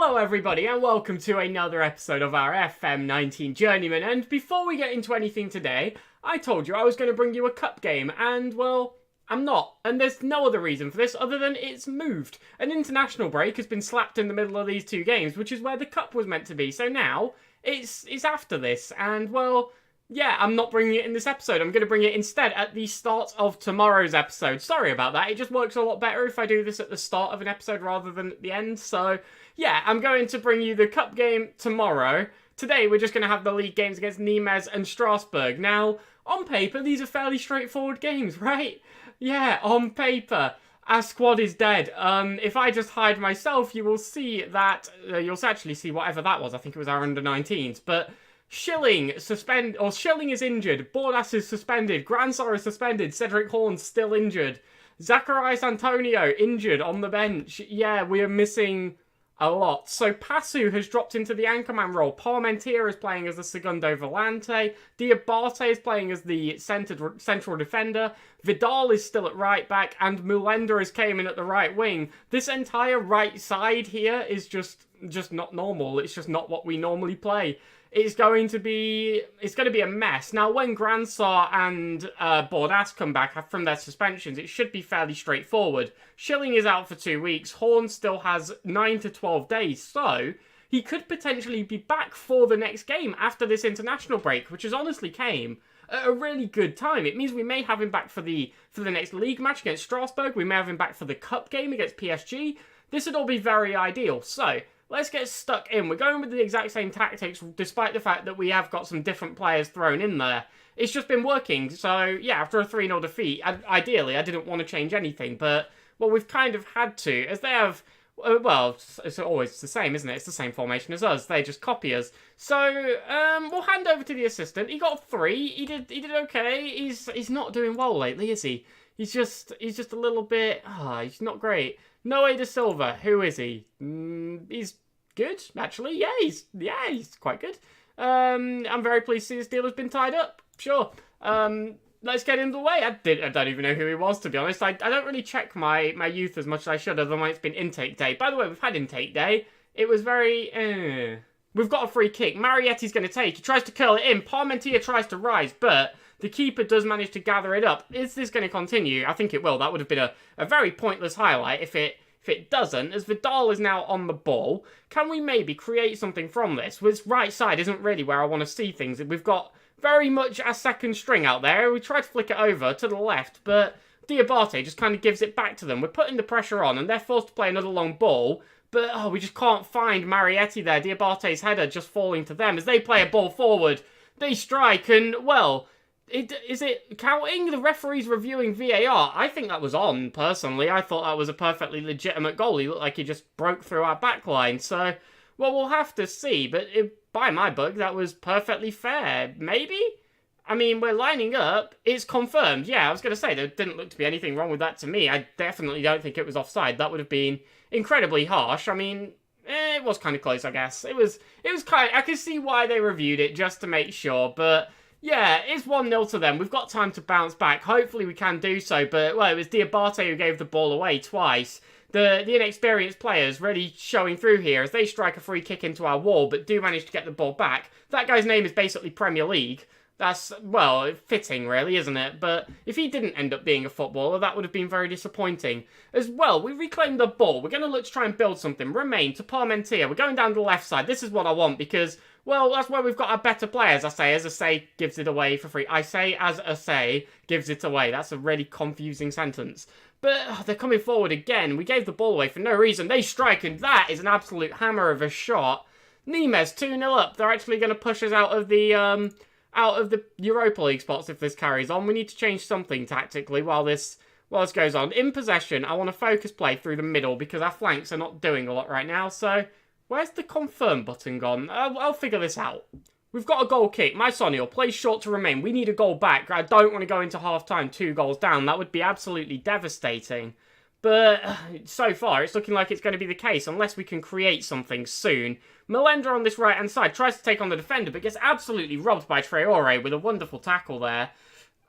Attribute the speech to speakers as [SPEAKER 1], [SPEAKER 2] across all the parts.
[SPEAKER 1] Hello everybody and welcome to another episode of our FM19 Journeyman, and before we get into anything today, I told you I was going to bring you a cup game, and well, I'm not. And there's no other reason for this other than it's moved. An international break has been slapped in the middle of these two games, which is where the cup was meant to be, so now it's after this, and well, yeah, I'm not bringing it in this episode. I'm going to bring it instead at the start of tomorrow's episode. Sorry about that. It just works a lot better if I do this at the start of an episode rather than at the end. So, yeah, I'm going to bring you the cup game tomorrow. Today, we're just going to have the league games against Nîmes and Strasbourg. Now, on paper, these are fairly straightforward games, right? Yeah, on paper. Our squad is dead. If I just hide myself, you will see that... you'll actually see whatever that was. I think it was our under-19s, but... Schilling is injured, Bordas is suspended, Gransar is suspended, Cedric Horn's still injured, Zacharias Antonio injured on the bench. Yeah, we are missing a lot. So Passu has dropped into the anchorman role, Parmentier is playing as the Segundo Volante, Diabate is playing as the central defender, Vidal is still at right back, and Mulenda has came in at the right wing. This entire right side here is just not normal. It's just not what we normally play. It's going to be a mess. Now, when Gransar and Bordas come back from their suspensions, it should be fairly straightforward. Schilling is out for 2 weeks. Horn still has 9 to 12 days, so he could potentially be back for the next game after this international break, which has honestly came at a really good time. It means we may have him back for the next league match against Strasbourg. We may have him back for the cup game against PSG. This would all be very ideal. So... let's get stuck in. We're going with the exact same tactics, despite the fact that we have got some different players thrown in there. It's just been working, so yeah, after a 3-0 defeat, ideally, I didn't want to change anything, but, well, we've kind of had to, as they have, well, it's always the same, isn't it? It's the same formation as us. They just copy us. So, we'll hand over to the assistant. He got 3. He did okay. He's not doing well lately, is he? He's just a little bit, he's not great. Noé da Silva, who is he? He's good, actually. Yeah, he's quite good. I'm very pleased to see this deal has been tied up. Sure. Let's get in the way. I don't even know who he was, to be honest. I don't really check my youth as much as I should, other than when it's been intake day. By the way, we've had intake day. It was very, We've got a free kick. Marietti's going to take. He tries to curl it in. Parmentier tries to rise, but... the keeper does manage to gather it up. Is this going to continue? I think it will. That would have been a very pointless highlight if it doesn't. As Vidal is now on the ball, can we maybe create something from this? This right side isn't really where I want to see things. We've got very much a second string out there. We try to flick it over to the left, but Diabate just kind of gives it back to them. We're putting the pressure on, and they're forced to play another long ball. But we just can't find Marietti there. Diabate's header just falling to them. As they play a ball forward, they strike, and, well... Is it counting? The referee's reviewing VAR. I think that was on, personally. I thought that was a perfectly legitimate goal. He looked like he just broke through our backline. So, well, we'll have to see. But by my book, that was perfectly fair. Maybe? I mean, we're lining up. It's confirmed. Yeah, I was going to say, there didn't look to be anything wrong with that to me. I definitely don't think it was offside. That would have been incredibly harsh. I mean... it was kind of close, I guess. It was kind of... I can see why they reviewed it, just to make sure, but... yeah, it's 1-0 to them. We've got time to bounce back. Hopefully we can do so, but, well, it was Diabate who gave the ball away twice. The inexperienced players really showing through here as they strike a free kick into our wall, but do manage to get the ball back. That guy's name is basically Premier League. That's, well, fitting, really, isn't it? But if he didn't end up being a footballer, that would have been very disappointing. As well, we reclaimed the ball. We're going to look to try and build something. Remain to Parmentier. We're going down the left side. This is what I want because... well, that's where we've got our better players, I say, as Asay gives it away for free. I say as Asay gives it away. That's a really confusing sentence. But they're coming forward again. We gave the ball away for no reason. They strike, and that is an absolute hammer of a shot. Nîmes 2-0 up. They're actually going to push us out of the Europa League spots if this carries on. We need to change something tactically while this goes on. In possession, I want to focus play through the middle because our flanks are not doing a lot right now, so... where's the confirm button gone? I'll figure this out. We've got a goal kick. Maisonio plays short to Remain. We need a goal back. I don't want to go into half-time 2 goals down. That would be absolutely devastating. But so far, it's looking like it's going to be the case, unless we can create something soon. Mulenda on this right-hand side tries to take on the defender, but gets absolutely robbed by Traore with a wonderful tackle there.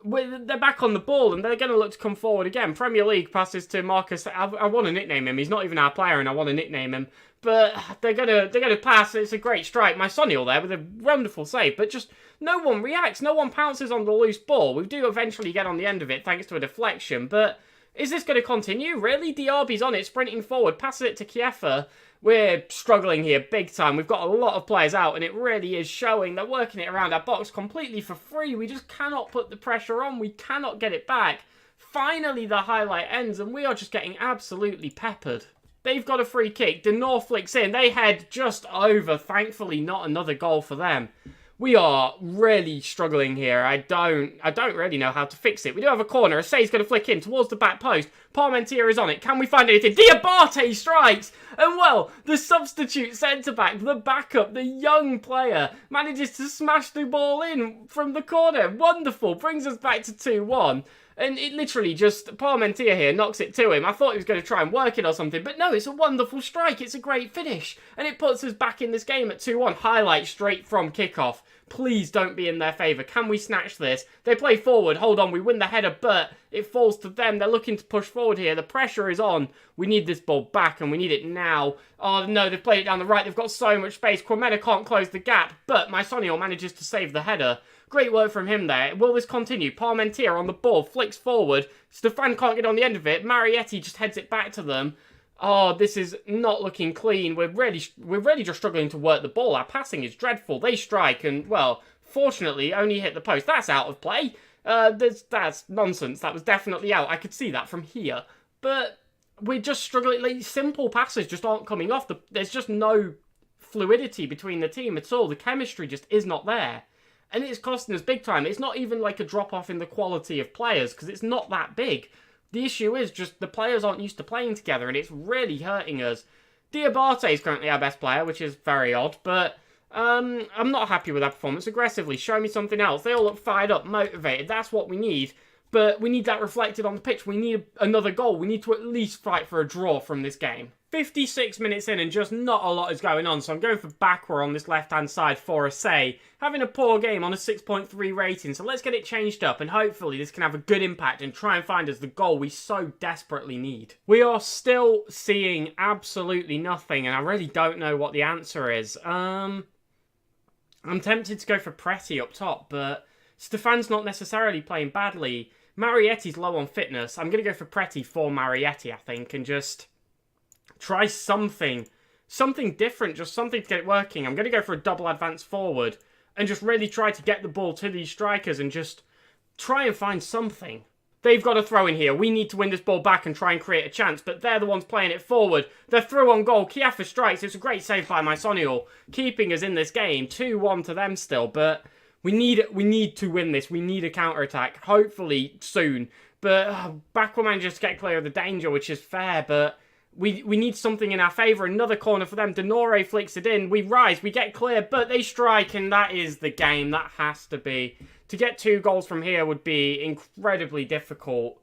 [SPEAKER 1] they're back on the ball and they're going to look to come forward again. Premier League passes to Marcus. I want to nickname him. He's not even our player and I want to nickname him. But they're gonna pass. It's a great strike. My Sonny there with a wonderful save. But just no one reacts. No one pounces on the loose ball. We do eventually get on the end of it thanks to a deflection. But is this going to continue? Really? Diaby's on it, sprinting forward. Passes it to Kiefer. We're struggling here big time. We've got a lot of players out and it really is showing. They're working it around our box completely for free. We just cannot put the pressure on. We cannot get it back. Finally, the highlight ends and we are just getting absolutely peppered. They've got a free kick. Denor flicks in. They head just over. Thankfully, not another goal for them. We are really struggling here. I don't really know how to fix it. We do have a corner. Assay's going to flick in towards the back post. Parmentier is on it. Can we find anything? Diabate strikes! And well, the substitute centre-back, the backup, the young player, manages to smash the ball in from the corner. Wonderful. Brings us back to 2-1. And it literally just, Parmentier here knocks it to him. I thought he was going to try and work it or something, but no, it's a wonderful strike. It's a great finish. And it puts us back in this game at 2-1. Highlight straight from kickoff. Please don't be in their favour. Can we snatch this? They play forward. Hold on, we win the header, but it falls to them. They're looking to push forward here. The pressure is on. We need this ball back, and we need it now. Oh, no, they've played it down the right. They've got so much space. Quamena can't close the gap, but Mysonio manages to save the header. Great work from him there. Will this continue? Parmentier on the ball, flicks forward. Stefan can't get on the end of it. Marietti just heads it back to them. Oh, this is not looking clean. We're really just struggling to work the ball. Our passing is dreadful. They strike and, well, fortunately only hit the post. That's out of play. That's nonsense. That was definitely out. I could see that from here. But we're just struggling. Like, simple passes just aren't coming off. There's just no fluidity between the team at all. The chemistry just is not there. And it's costing us big time. It's not even like a drop-off in the quality of players, because it's not that big. The issue is just the players aren't used to playing together, and it's really hurting us. Diabate is currently our best player, which is very odd, but I'm not happy with that performance. Aggressively, show me something else. They all look fired up, motivated. That's what we need. But we need that reflected on the pitch. We need another goal. We need to at least fight for a draw from this game. 56 minutes in and just not a lot is going on. So I'm going for Bakwa on this left-hand side for Assay. Having a poor game on a 6.3 rating. So let's get it changed up and hopefully this can have a good impact and try and find us the goal we so desperately need. We are still seeing absolutely nothing and I really don't know what the answer is. I'm tempted to go for Preti up top, but Stefan's not necessarily playing badly. Marietti's low on fitness. I'm going to go for Preti for Marietti, I think, and just try something different, just something to get it working. I'm going to go for a double advance forward and just really try to get the ball to these strikers and just try and find something. They've got a throw in here. We need to win this ball back and try and create a chance, but they're the ones playing it forward. They're through on goal. Kiafa strikes. It's a great save by Mysonio, keeping us in this game. 2-1 to them still, but we need to win this. We need a counter-attack, hopefully soon. But Bakwa manages to get clear of the danger, which is fair, but we need something in our favour. Another corner for them. Denore flicks it in. We rise. We get clear, but they strike, and that is the game. That has to be. To get 2 goals from here would be incredibly difficult.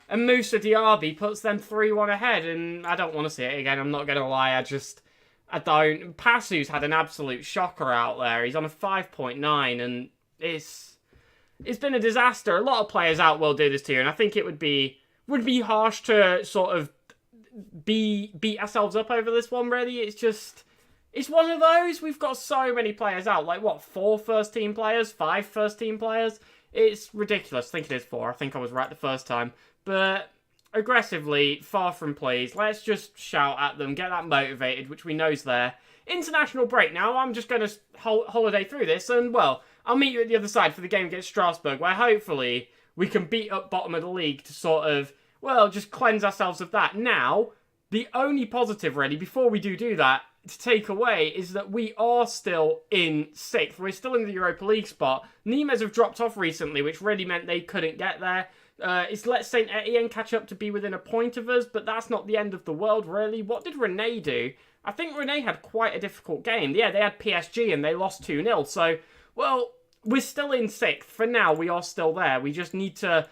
[SPEAKER 1] And Moussa Diaby puts them 3-1 ahead, and I don't want to see it again. I'm not going to lie. I don't. Pasu's had an absolute shocker out there. He's on a 5.9, and it's been a disaster. A lot of players out will do this to you, and I think it would be harsh to sort of beat ourselves up over this one, really. It's one of those. We've got so many players out. Like, what, 4 first-team players? 5 first-team players? It's ridiculous. I think it is 4. I think I was right the first time. But aggressively, far from pleased. Let's just shout at them, get that motivated, which we know's there. International break now. I'm just going to holiday through this, and, well, I'll meet you at the other side for the game against Strasbourg, where hopefully we can beat up bottom of the league to sort of, well, just cleanse ourselves of that. Now, the only positive, really, before we do that, to take away is that we are still in 6th. We're still in the Europa League spot. Nimes have dropped off recently, which really meant they couldn't get there. It's let St. Etienne catch up to be within a point of us, but that's not the end of the world, really. What did Rennes do? I think Rennes had quite a difficult game. Yeah, they had PSG and they lost 2-0. So, well, we're still in 6th. For now, we are still there. We just need to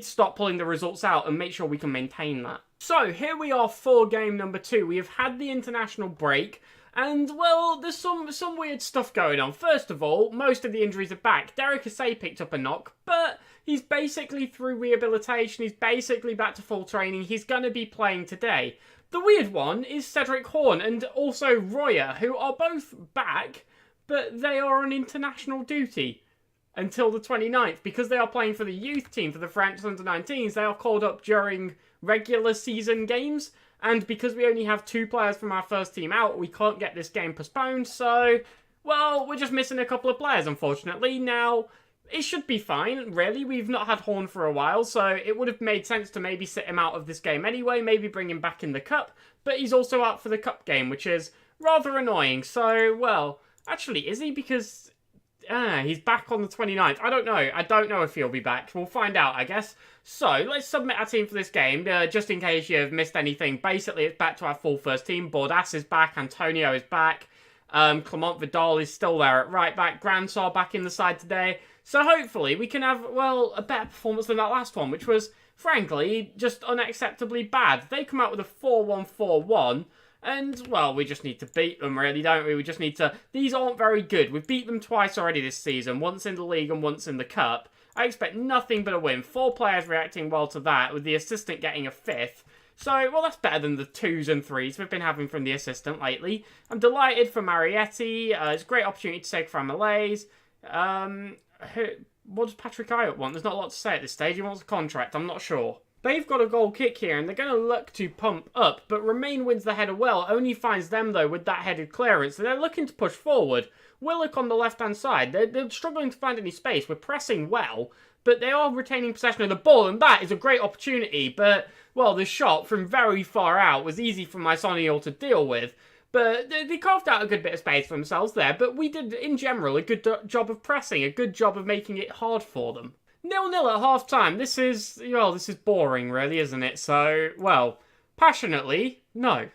[SPEAKER 1] stop pulling the results out and make sure we can maintain that. So, here we are for game number 2. We have had the international break, and, well, there's some weird stuff going on. First of all, most of the injuries are back. Derek Assay picked up a knock, but He's basically through rehabilitation. He's basically back to full training. He's going to be playing today. The weird one is Cedric Horn and also Royer, who are both back, but they are on international duty until the 29th because they are playing for the youth team for the French under-19s. They are called up during regular season games, and because we only have 2 players from our first team out, we can't get this game postponed, so, well, we're just missing a couple of players, unfortunately. Now, it should be fine, really. We've not had Horn for a while, so it would have made sense to maybe sit him out of this game anyway, maybe bring him back in the cup, but he's also out for the cup game, which is rather annoying. So, well, actually, is he? Because he's back on the 29th. I don't know. I don't know if he'll be back. We'll find out, I guess. So, let's submit our team for this game, just in case you've missed anything. Basically, it's back to our full first team. Bordas is back. Antonio is back. Clement Vidal is still there at right back. Gransar back in the side today. So, hopefully, we can have, well, a better performance than that last one, which was, frankly, just unacceptably bad. They come out with a 4-1-4-1. And, well, we just need to beat them, really, don't we? We just need to... These aren't very good. We've beat them twice already this season, once in the league and once in the cup. I expect nothing but a win. 4 players reacting well to that, with the assistant getting a 5th. So, well, that's better than the 2s and 3s we've been having from the assistant lately. I'm delighted for Marietti. It's a great opportunity to take from Malaise. What does Patrick Ayotte want? There's not a lot to say at this stage. He wants a contract. I'm not sure. They've got a goal kick here, and they're going to look to pump up, but Romain wins the header well, only finds them, though, with that headed clearance, so they're looking to push forward. Willock on the left-hand side, they're struggling to find any space. We're pressing well, but they are retaining possession of the ball, and that is a great opportunity, but, well, the shot from very far out was easy for Myconial to deal with. But they carved out a good bit of space for themselves there, but we did, in general, a good job of pressing, a good job of making it hard for them. 0-0 at half-time. This is boring, really, isn't it? So, well, passionately, no.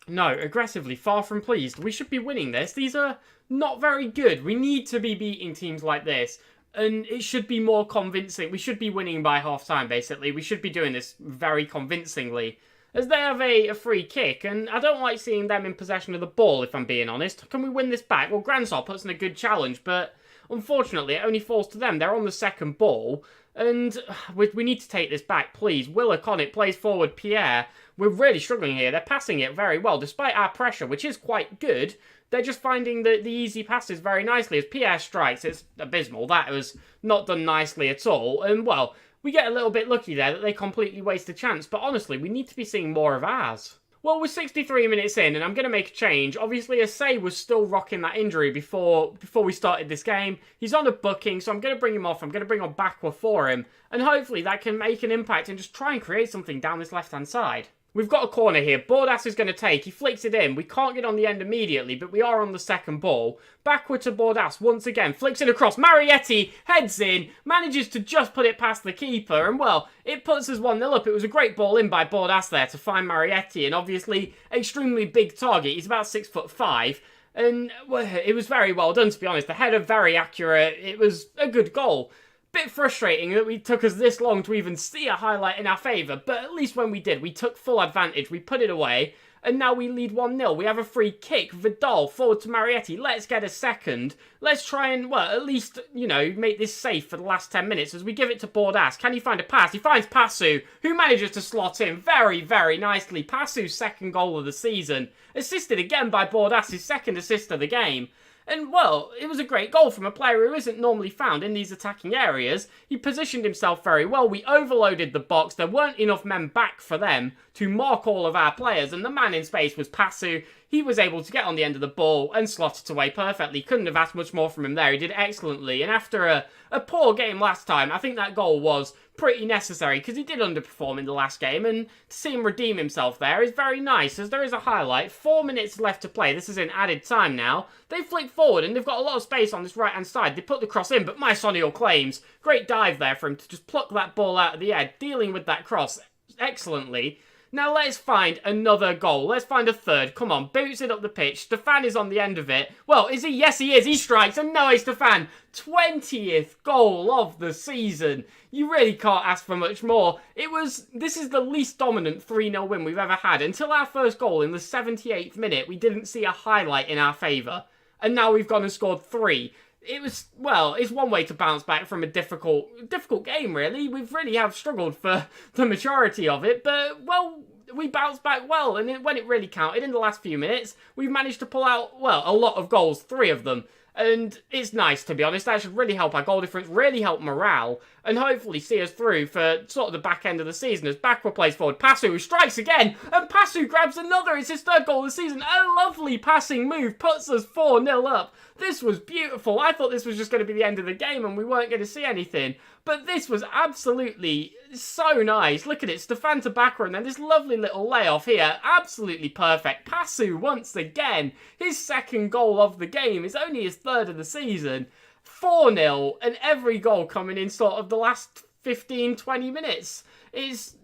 [SPEAKER 1] No, aggressively, far from pleased. We should be winning this. These are not very good. We need to be beating teams like this, and it should be more convincing. We should be winning by half-time, basically. We should be doing this very convincingly, as they have a free kick, and I don't like seeing them in possession of the ball, if I'm being honest. Can we win this back? Well, Gransar puts in a good challenge, but unfortunately, it only falls to them. They're on the second ball, and we need to take this back, please. Willock on it, plays forward Pierre. We're really struggling here. They're passing it very well, despite our pressure, which is quite good. They're just finding the easy passes very nicely. As Pierre strikes, it's abysmal. That was not done nicely at all. And, well, we get a little bit lucky there that they completely waste a chance. But honestly, we need to be seeing more of ours. Well, we're 63 minutes in, and I'm going to make a change. Obviously, Assay was still rocking that injury before we started this game. He's on a booking, so I'm going to bring him off. I'm going to bring on Bakwa for him. And hopefully that can make an impact and just try and create something down this left-hand side. We've got a corner here. Bordas is going to take. He flicks it in. We can't get on the end immediately, but we are on the second ball. Backward to Bordas once again. Flicks it across. Marietti heads in. Manages to just put it past the keeper. And, well, it puts us 1-0 up. It was a great ball in by Bordas there to find Marietti. And, obviously, extremely big target. He's about 6'5". And, well, it was very well done, to be honest. The header very accurate. It was a good goal. Bit frustrating that it took us this long to even see a highlight in our favour, but at least when we did, we took full advantage, we put it away, and now we lead 1-0. We have a free kick. Vidal forward to Marietti. Let's get a second. Let's try and, well, at least, make this safe for the last 10 minutes as we give it to Bordas. Can he find a pass? He finds Passu, who manages to slot in very, very nicely. Passu's second goal of the season. Assisted again by Bordas, his second assist of the game. And, well, it was a great goal from a player who isn't normally found in these attacking areas. He positioned himself very well. We overloaded the box. There weren't enough men back for them to mark all of our players. And the man in space was Passu. He was able to get on the end of the ball and slot it away perfectly. Couldn't have asked much more from him there. He did excellently. And after a poor game last time, I think that goal was pretty necessary because he did underperform in the last game, and to see him redeem himself there is very nice, as there is a highlight. 4 minutes left to play. This is in added time now. They flick forward and they've got a lot of space on this right hand side. They put the cross in, but Myconial claims. Great dive there for him to just pluck that ball out of the air, dealing with that cross excellently. Now let's find another goal. Let's find a third. Come on, boots it up the pitch. Stefan is on the end of it. Well, is he? Yes, he is. He strikes. And no, Stefan. 20th goal of the season. You really can't ask for much more. This is the least dominant 3-0 win we've ever had. Until our first goal in the 78th minute, we didn't see a highlight in our favour. And now we've gone and scored 3. it was, well, it's one way to bounce back from a difficult game, really. We've really have struggled for the majority of it, but, well, we bounced back well, and when it really counted in the last few minutes, we've managed to pull out, well, a lot of goals, 3 of them. And it's nice, to be honest. That should really help our goal difference, really help morale, and hopefully see us through for sort of the back end of the season as Backward plays forward. Passu, who strikes again, and Passu grabs another. It's his 3rd goal of the season. A lovely passing move puts us 4-0 up. This was beautiful. I thought this was just going to be the end of the game and we weren't going to see anything. But this was absolutely so nice. Look at it, Stefan to Backer, and then this lovely little layoff here. Absolutely perfect. Passu, once again, his 2nd goal of the game is only his 3rd of the season. 4-0, and every goal coming in sort of the last 15-20 minutes. Is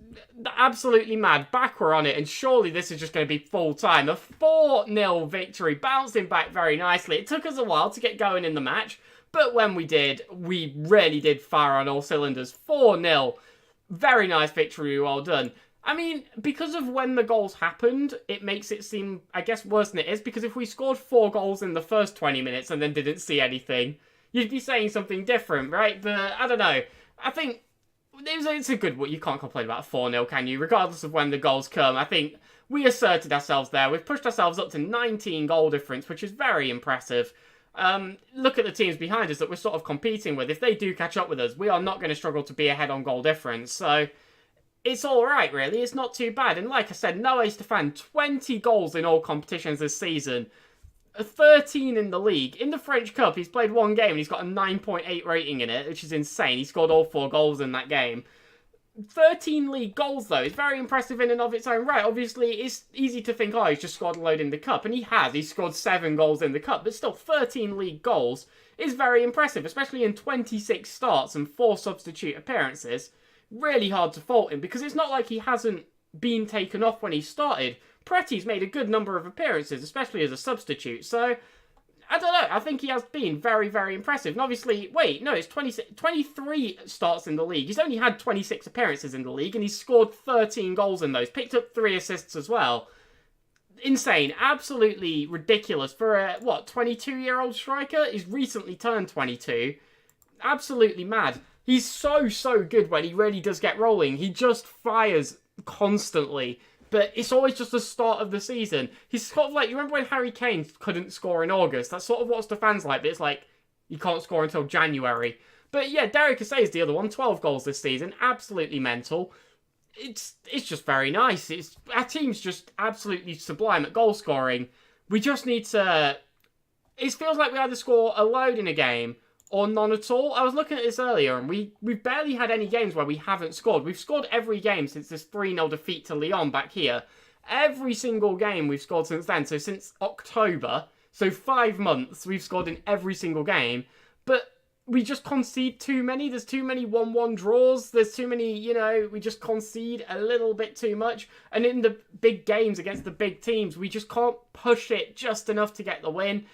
[SPEAKER 1] absolutely mad. Backer on it, and surely this is just going to be full time. A 4-0 victory, bouncing back very nicely. It took us a while to get going in the match, but when we did, we really did fire on all cylinders. 4-0. Very nice victory, well done. I mean, because of when the goals happened, it makes it seem, I guess, worse than it is, because if we scored 4 goals in the first 20 minutes and then didn't see anything, you'd be saying something different, right? But, I don't know. I think it's a good one. You can't complain about a 4-0, can you? Regardless of when the goals come. I think we asserted ourselves there. We've pushed ourselves up to 19 goal difference, which is very impressive. Look at the teams behind us that we're sort of competing with. If they do catch up with us, we are not going to struggle to be ahead on goal difference. So, it's alright, really. It's not too bad. And like I said, Noé Stefan, 20 goals in all competitions this season. 13 in the league. In the French Cup, he's played 1 game and he's got a 9.8 rating in it, which is insane. He scored all 4 goals in that game. 13 league goals, though, is very impressive in and of its own right. Obviously, it's easy to think, oh, he's just scored a load in the Cup, and he has. He's scored 7 goals in the Cup, but still, 13 league goals is very impressive, especially in 26 starts and 4 substitute appearances. Really hard to fault him, because it's not like he hasn't been taken off when he started. Pretty's made a good number of appearances, especially as a substitute, so I don't know, I think he has been very, very impressive. And obviously, wait, no, it's 23 starts in the league. He's only had 26 appearances in the league, and he's scored 13 goals in those, picked up 3 assists as well. Insane, absolutely ridiculous for a, 22-year-old striker? He's recently turned 22. Absolutely mad. He's so good when he really does get rolling. He just fires constantly. But it's always just the start of the season. He's sort of like, you remember when Harry Kane couldn't score in August? That's sort of what Stefan's like, but it's like, you can't score until January. But yeah, Derek Assay is the other one, 12 goals this season, absolutely mental. It's just very nice. Our team's just absolutely sublime at goal scoring. We just need to... It feels like we either score a load in a game or none at all. I was looking at this earlier, and we've barely had any games where we haven't scored. We've scored every game since this 3-0 defeat to Lyon back here. Every single game we've scored since then. So since October, so 5 months, we've scored in every single game. But we just concede too many. There's too many 1-1 draws. There's too many, we just concede a little bit too much. And in the big games against the big teams, we just can't push it just enough to get the win.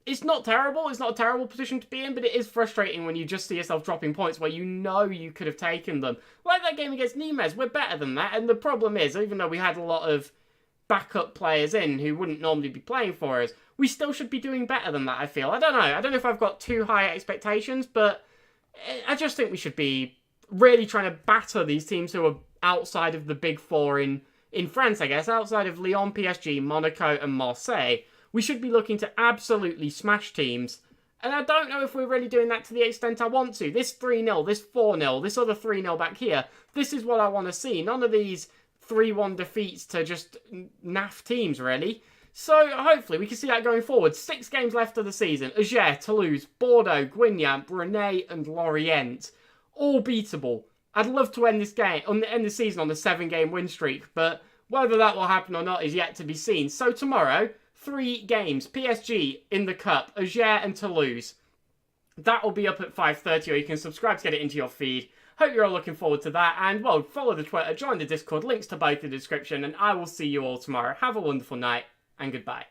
[SPEAKER 1] It's not terrible. It's not a terrible position to be in, but it is frustrating when you just see yourself dropping points where you know you could have taken them. Like that game against Nîmes, we're better than that. And the problem is, even though we had a lot of backup players in who wouldn't normally be playing for us, we still should be doing better than that, I feel. I don't know. I don't know if I've got too high expectations, but I just think we should be really trying to batter these teams who are outside of the big 4 in France, I guess. Outside of Lyon, PSG, Monaco and Marseille. We should be looking to absolutely smash teams. And I don't know if we're really doing that to the extent I want to. This 3-0, this 4-0, this other 3-0 back here. This is what I want to see. None of these 3-1 defeats to just naff teams, really. So hopefully we can see that going forward. 6 games left of the season. Angers, Toulouse, Bordeaux, Guingamp, Rennes and Lorient. All beatable. I'd love to end this season on a 7-game win streak. But whether that will happen or not is yet to be seen. So tomorrow... 3 games. PSG in the Cup, Angers and Toulouse. That will be up at 5:30, or you can subscribe to get it into your feed. Hope you're all looking forward to that. And, well, follow the Twitter, join the Discord, links to both in the description, and I will see you all tomorrow. Have a wonderful night, and goodbye.